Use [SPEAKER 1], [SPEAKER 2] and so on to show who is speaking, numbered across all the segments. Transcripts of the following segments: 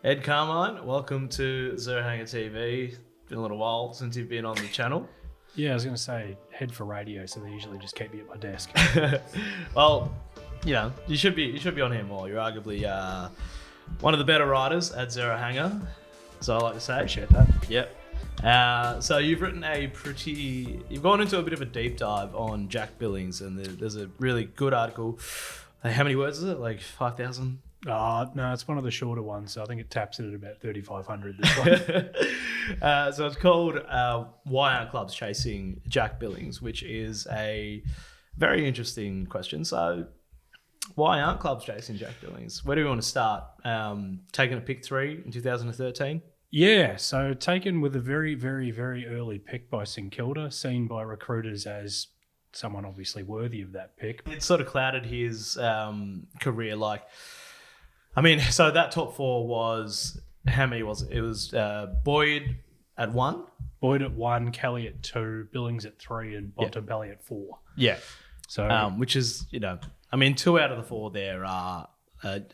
[SPEAKER 1] Ed Carmine, welcome to ZHTV. Been a little while since you've been on the channel.
[SPEAKER 2] Yeah, I was going to say head for radio, so they usually just keep me at my desk.
[SPEAKER 1] Well, you should be on here more. You're arguably one of the better writers at Zero Hanger, so I like to say.
[SPEAKER 2] Appreciate that.
[SPEAKER 1] Yep. So you've gone into a bit of a deep dive on Jack Billings, and there's a really good article. How many words is it? Like 5,000?
[SPEAKER 2] No, it's one of the shorter ones, so I think it taps it at about 3,500 this one.
[SPEAKER 1] So it's called Why Aren't Clubs Chasing Jack Billings, which is a very interesting question. So why aren't clubs chasing Jack Billings? Where do we want to start? Taking a pick 3 in 2013?
[SPEAKER 2] Yeah, so taken with a very, very, very early pick by St Kilda, seen by recruiters as someone obviously worthy of that pick.
[SPEAKER 1] It sort of clouded his career. So that top 4 was, how many was it? It was Boyd at 1.
[SPEAKER 2] Boyd at 1, Kelly at 2, Billings at 3, and Bont at 4.
[SPEAKER 1] Yeah.
[SPEAKER 2] So,
[SPEAKER 1] which is, 2 out of the 4 there are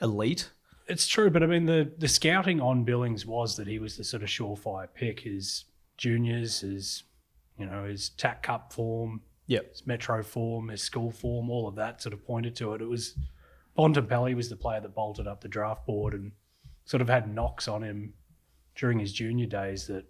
[SPEAKER 1] elite.
[SPEAKER 2] It's true, but the scouting on Billings was that he was the sort of surefire pick. His juniors, his TAC Cup form, his Metro form, his school form, all of that sort of pointed to it. It was Bont was the player that bolted up the draft board and sort of had knocks on him during his junior days that,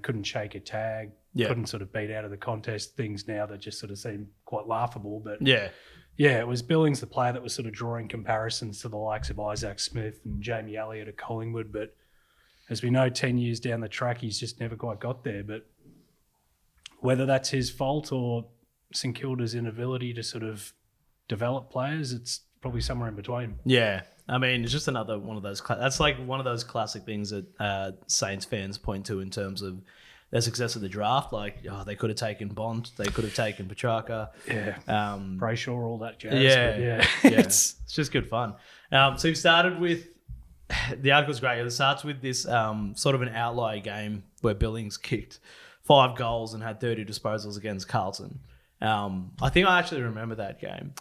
[SPEAKER 2] couldn't shake a tag, couldn't sort of beat out of the contest, things now that just sort of seem quite laughable. But it was Billings, the player that was sort of drawing comparisons to the likes of Isaac Smith and Jamie Elliott at Collingwood. But as we know, 10 years down the track, he's just never quite got there. But whether that's his fault or St Kilda's inability to sort of develop players, it's probably somewhere in between.
[SPEAKER 1] Yeah. It's just another one of those. That's like one of those classic things that Saints fans point to in terms of their success of the draft. Like, they could have taken Bont, they could have taken Petrarca.
[SPEAKER 2] Yeah. Brayshaw, all that jazz.
[SPEAKER 1] Yeah. It's just good fun. So you've started with, the article's great. It starts with this sort of an outlier game where Billings kicked 5 goals and had 30 disposals against Carlton. I think I actually remember that game.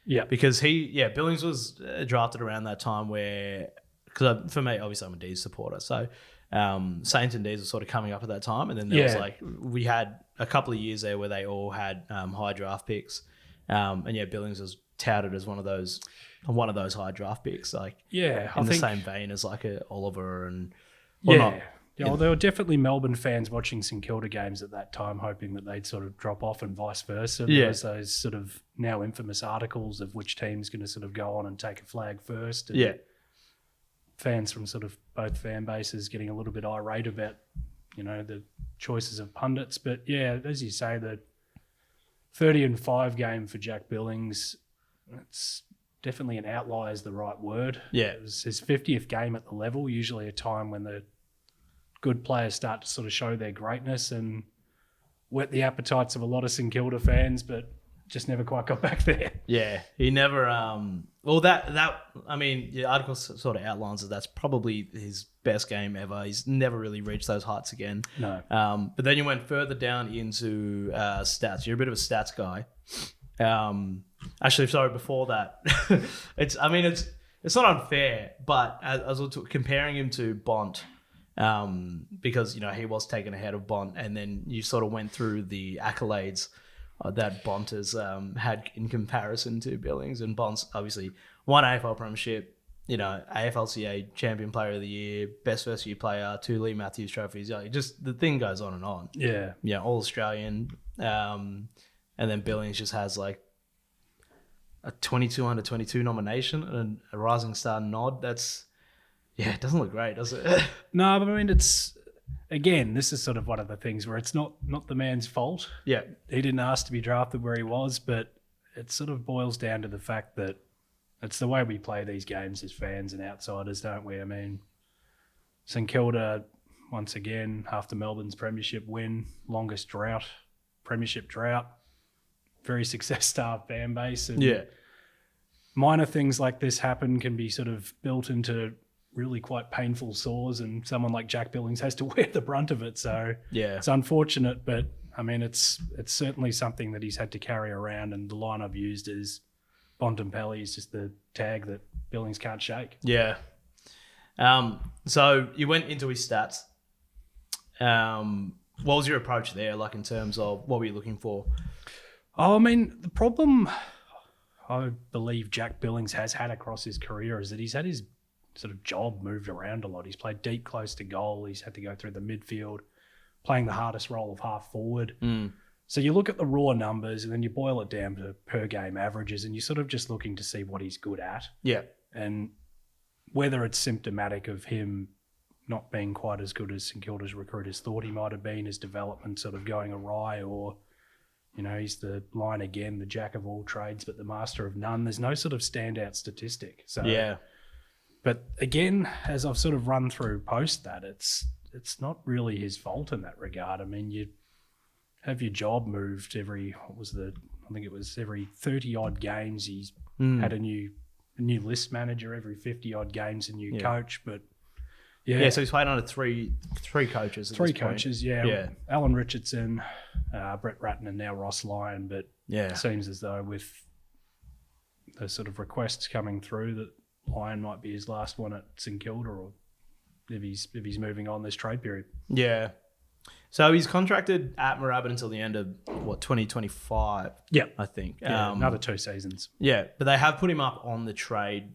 [SPEAKER 2] Yeah,
[SPEAKER 1] because Billings was drafted around that time because for me, obviously I'm a D's supporter, so Saints and D's were sort of coming up at that time, and then there was we had a couple of years there where they all had high draft picks, and Billings was touted as one of those high draft picks, the same vein as like a Oliver and whatnot.
[SPEAKER 2] Yeah, well, there were definitely Melbourne fans watching St Kilda games at that time, hoping that they'd sort of drop off and vice versa. There was those sort of now infamous articles of which team's going to sort of go on and take a flag first. And fans from sort of both fan bases getting a little bit irate about, the choices of pundits. But yeah, as you say, the 30-5 game for Jack Billings, it's definitely an outlier is the right word.
[SPEAKER 1] Yeah.
[SPEAKER 2] It was his 50th game at the level, usually a time when the good players start to sort of show their greatness and whet the appetites of a lot of St Kilda fans, but just never quite got back there.
[SPEAKER 1] Yeah, he never. The article sort of outlines that that's probably his best game ever. He's never really reached those heights again.
[SPEAKER 2] No.
[SPEAKER 1] But then you went further down into stats. You're a bit of a stats guy. Actually, sorry. Before that, it's not unfair, but as I was comparing him to Bont. Because he was taken ahead of Bont, and then you sort of went through the accolades that Bont has had in comparison to Billings, and Bont's obviously won AFL Premiership, AFLCA Champion Player of the Year, Best First Year Player, 2 Lee Matthews trophies. Just the thing goes on and on.
[SPEAKER 2] Yeah,
[SPEAKER 1] All Australian, and then Billings just has like a 22 under 22 nomination and a Rising Star nod. It doesn't look great, does it?
[SPEAKER 2] No, but it's, again, this is sort of one of the things where it's not the man's fault.
[SPEAKER 1] Yeah.
[SPEAKER 2] He didn't ask to be drafted where he was, but it sort of boils down to the fact that it's the way we play these games as fans and outsiders, don't we? St Kilda, once again, after Melbourne's premiership win, longest premiership drought, very success-starved fan base. And minor things like this can be sort of built into really quite painful sores, and someone like Jack Billings has to wear the brunt of it. So it's unfortunate, but it's certainly something that he's had to carry around, and the line I've used is Bont is just the tag that Billings can't shake.
[SPEAKER 1] Yeah. So you went into his stats. What was your approach there, like in terms of what were you looking for?
[SPEAKER 2] Oh, I mean, the problem I believe Jack Billings has had across his career is that he's had his sort of job moved around a lot. He's played deep close to goal. He's had to go through the midfield, playing the hardest role of half forward. So you look at the raw numbers and then you boil it down to per game averages and you're sort of just looking to see what he's good at.
[SPEAKER 1] Yeah.
[SPEAKER 2] And whether it's symptomatic of him not being quite as good as St Kilda's recruiters thought he might have been, his development sort of going awry, or, you know, he's the line again, the jack of all trades but the master of none. There's no sort of standout statistic. So
[SPEAKER 1] yeah.
[SPEAKER 2] But again, as I've sort of run through post that, it's not really his fault in that regard. I mean, you have your job moved every 30 odd games. He's had a new list manager every 50 odd games, a new coach, but yeah.
[SPEAKER 1] So he's played under three coaches.
[SPEAKER 2] Three coaches, yeah. Alan Richardson, Brett Ratton, and now Ross Lyon. But it seems as though with the sort of requests coming through that Lyon might be his last one at St Kilda, or if he's moving on this trade period.
[SPEAKER 1] Yeah. So he's contracted at Moorabbin until the end of 2025.
[SPEAKER 2] Yeah,
[SPEAKER 1] I think.
[SPEAKER 2] Another 2 seasons.
[SPEAKER 1] Yeah, but they have put him up on the trade.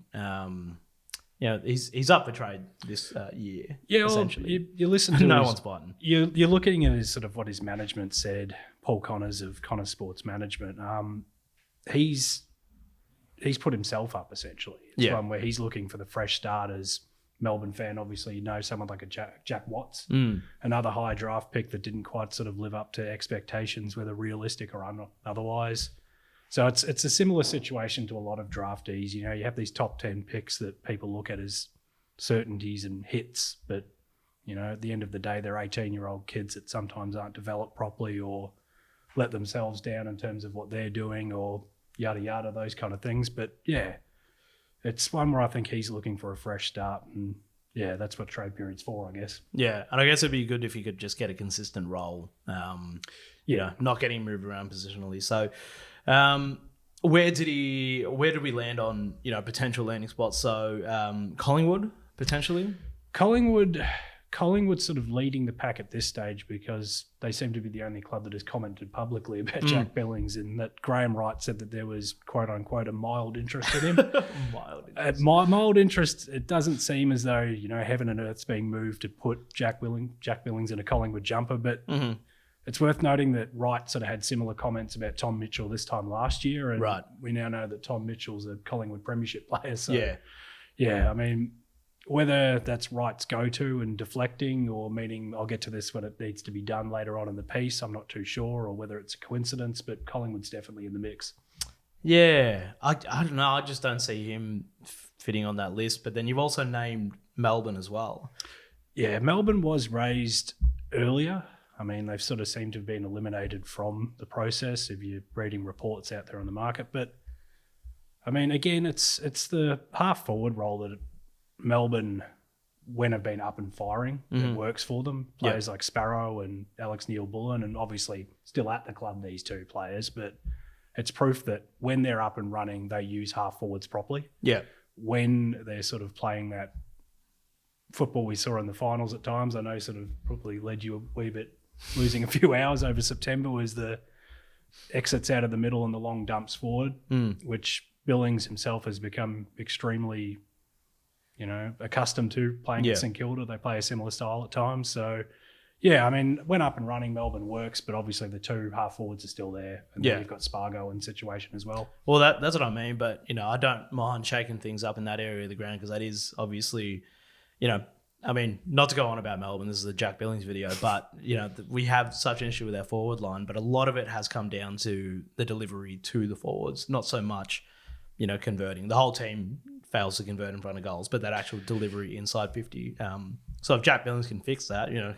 [SPEAKER 1] He's up for trade this year. Yeah, essentially.
[SPEAKER 2] You listen to
[SPEAKER 1] no one's biting.
[SPEAKER 2] You're looking at his sort of what his management said. Paul Connors of Connors Sports Management. He's put himself up essentially. It's one where he's looking for the fresh starters. Melbourne fan, obviously, you know someone like a Jack Watts, another high draft pick that didn't quite sort of live up to expectations, whether realistic or otherwise. So it's a similar situation to a lot of draftees. You know, you have these top 10 picks that people look at as certainties and hits, but, you know, at the end of the day, they're 18-year-old kids that sometimes aren't developed properly or let themselves down in terms of what they're doing or yada, yada, those kind of things. But, yeah, it's one where I think he's looking for a fresh start, and yeah, that's what trade period's for, I guess.
[SPEAKER 1] Yeah, and I guess it'd be good if he could just get a consistent role. You know, not getting moved around positionally. So, where did we land on, you know, potential landing spots? So, Collingwood potentially. Collingwood sort of leading the pack at this stage because they seem to be the only club that has commented publicly about Jack Billings, and that Graham Wright said that there was, quote unquote, a mild interest in him. Mild interest. It doesn't seem as though, you know, heaven and earth's being moved to put Jack Billings in a Collingwood jumper, but it's worth noting that Wright sort of had similar comments about Tom Mitchell this time last year, and we now know that Tom Mitchell's a Collingwood premiership player. So yeah, I mean, whether that's Wright's go-to and deflecting, or meaning I'll get to this when it needs to be done later on in the piece, I'm not too sure, or whether it's a coincidence, but Collingwood's definitely in the mix. Yeah, I don't know. I just don't see him fitting on that list. But then you've also named Melbourne as well.
[SPEAKER 2] Yeah, Melbourne was raised earlier. I mean, they've sort of seemed to have been eliminated from the process if you're reading reports out there on the market. But, I mean, again, it's the half-forward role that Melbourne, when have been up and firing, it works for them. Players like Sparrow and Alex Neil-Bullen, and obviously still at the club, these two players, but it's proof that when they're up and running, they use half-forwards properly. Yeah. When they're sort of playing that football we saw in the finals at times, I know sort of probably led you a wee bit losing a few hours over September, was the exits out of the middle and the long dumps forward, which Billings himself has become extremely, you know, accustomed to playing at St Kilda. They play a similar style at times. So, yeah, I mean, when up and running, Melbourne works, but obviously the two half forwards are still there. And then you've got Spargo in situation as well.
[SPEAKER 1] Well, that's what I mean. But, you know, I don't mind shaking things up in that area of the ground, because that is obviously, you know, I mean, not to go on about Melbourne, this is a Jack Billings video, but, you know, we have such an issue with our forward line, but a lot of it has come down to the delivery to the forwards, not so much, you know, converting. The whole team fails to convert in front of goals, but that actual delivery inside 50. So if Jack Billings can fix that, you know,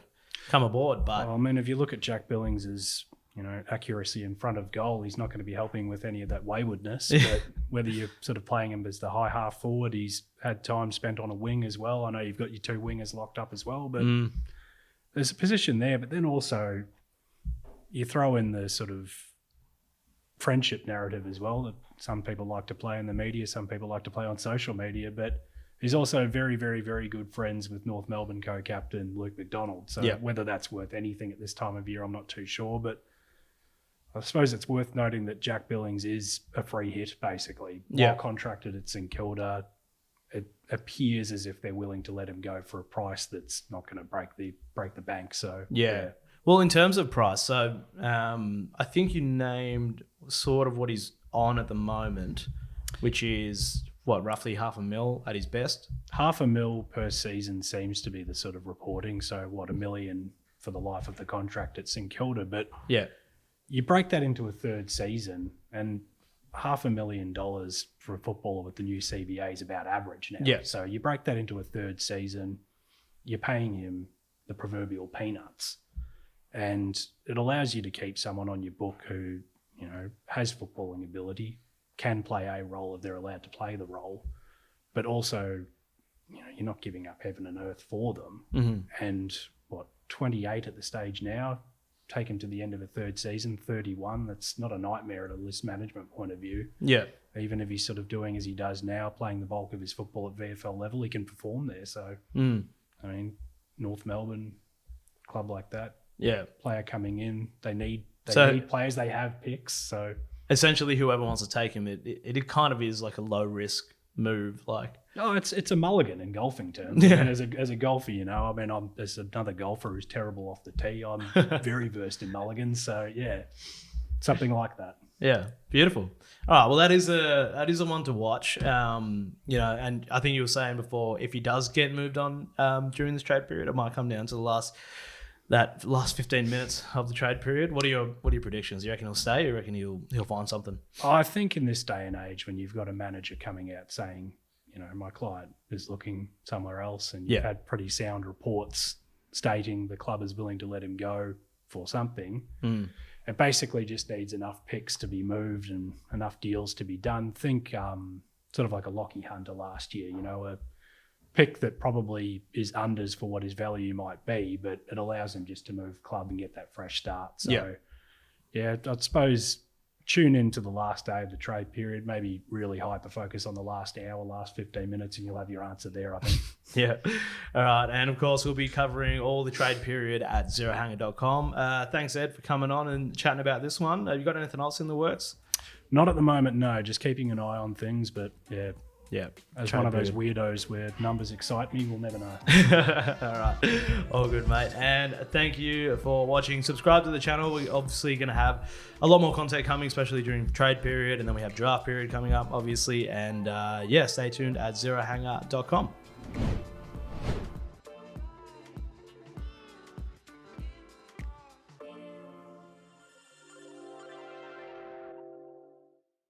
[SPEAKER 1] come aboard. But
[SPEAKER 2] well, I mean, if you look at Jack Billings' you know, accuracy in front of goal, he's not going to be helping with any of that waywardness. But whether you're sort of playing him as the high half forward, he's had time spent on a wing as well. I know you've got your two wingers locked up as well, but there's a position there. But then also you throw in the sort of friendship narrative as well that some people like to play in the media, some people like to play on social media. But He's also very, very, very good friends with North Melbourne co-captain Luke McDonald. So whether that's worth anything at this time of year, I'm not too sure. But I suppose it's worth noting that Jack Billings is a free hit, basically. While contracted at St Kilda, it appears as if they're willing to let him go for a price that's not going to break the bank. So
[SPEAKER 1] Well, in terms of price, so I think you named sort of what he's on at the moment, which is roughly $500,000 at his best.
[SPEAKER 2] $500,000 per season seems to be the sort of reporting. So $1 million for the life of the contract at St Kilda, but you break that into a third season, and $500,000 for a footballer with the new CBA is about average now.
[SPEAKER 1] Yeah.
[SPEAKER 2] So you break that into a third season, you're paying him the proverbial peanuts, and it allows you to keep someone on your book who, you know, has footballing ability, can play a role if they're allowed to play the role, but also, you know, you're not giving up heaven and earth for them.
[SPEAKER 1] Mm-hmm.
[SPEAKER 2] And 28 at the stage now, take him to the end of a third season, 31. That's not a nightmare at a list management point of view.
[SPEAKER 1] Yeah.
[SPEAKER 2] Even if he's sort of doing as he does now, playing the bulk of his football at VFL level, he can perform there. So, I mean, North Melbourne, club like that.
[SPEAKER 1] Yeah.
[SPEAKER 2] Player coming in, they need players, they have picks. So
[SPEAKER 1] essentially whoever wants to take him, it kind of is like a low risk move. Like,
[SPEAKER 2] it's a mulligan in golfing terms.
[SPEAKER 1] Yeah.
[SPEAKER 2] I mean, as a golfer, you know, I mean, there's another golfer who's terrible off the tee. I'm very versed in mulligans, so yeah, something like that.
[SPEAKER 1] Yeah, beautiful. All right, well, that is a one to watch. You know, and I think you were saying before, if he does get moved on during this trade period, it might come down to the last 15 minutes of the trade period. What are your predictions? Do you reckon he'll stay, or you reckon he'll find something?
[SPEAKER 2] I think in this day and age, when you've got a manager coming out saying, you know, my client is looking somewhere else, and you've had pretty sound reports stating the club is willing to let him go for something, it basically just needs enough picks to be moved and enough deals to be done. Think sort of like a Lockie Hunter last year, you know, a pick that probably is unders for what his value might be, but it allows him just to move club and get that fresh start. So, yeah, I suppose tune into the last day of the trade period, maybe really hyper-focus on the last hour, last 15 minutes, and you'll have your answer there, I think.
[SPEAKER 1] Yeah. All right. And, of course, we'll be covering all the trade period at zerohanger.com. Thanks, Ed, for coming on and chatting about this one. Have you got anything else in the works?
[SPEAKER 2] Not at the moment, no. Just keeping an eye on things, but, yeah.
[SPEAKER 1] Yeah.
[SPEAKER 2] As one of those weirdos where numbers excite me, we'll never know.
[SPEAKER 1] All right. All good, mate. And thank you for watching. Subscribe to the channel. We're obviously going to have a lot more content coming, especially during trade period. And then we have draft period coming up, obviously. And stay tuned at zerohanger.com.